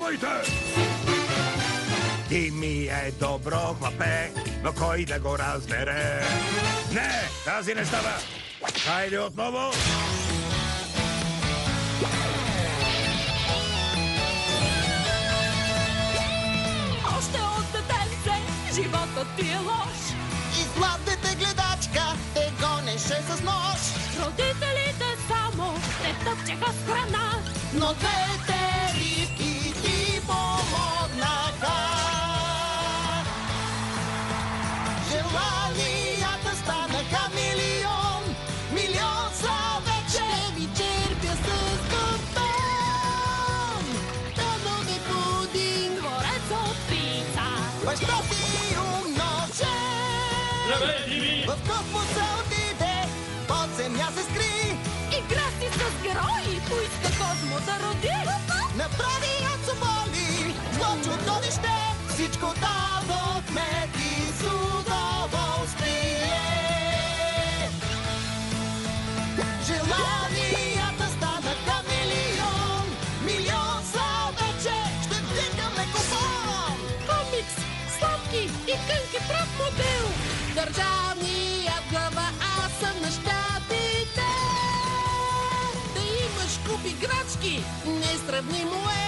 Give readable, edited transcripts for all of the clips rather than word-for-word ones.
Ставайте! Ти ми е добро хлапе, но кой да го разбере? Не, тази не става. Хайде отново. Още от детенце животът ти е лош. И златната гледачка те гонеше с нож. Родителите само те тъпчеха с храна. Но двете рибки ти помогнаха. Желанията станаха милион. Милион са вече. Ще ви черпя с капан. Тънове пудинг. Дворец от пица. Баща ти умножен. Здравейте ми! В космоса отиде. Под земя се скри. Игра си с герои. Поиска Козмо да роди. Направи ацуболи, зло чудовище, всичко дадохме ти с удоволствие. Желанията станаха милион, милион са вече, ще вдигаме купон. Комикс, сладки и кънки прав модел. Държавният глава, аз съм на щатите. Да имаш куп играчки. Несравнимо е.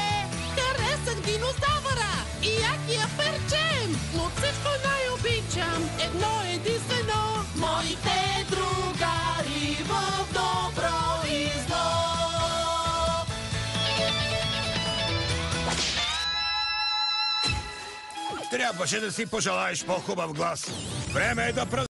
Харесах динозавъра и якия перчем. Но от всичко най-обичам едно единствено. Моите другари в добро и зло. Трябваше да си пожелаеш по-хубав глас. Време е да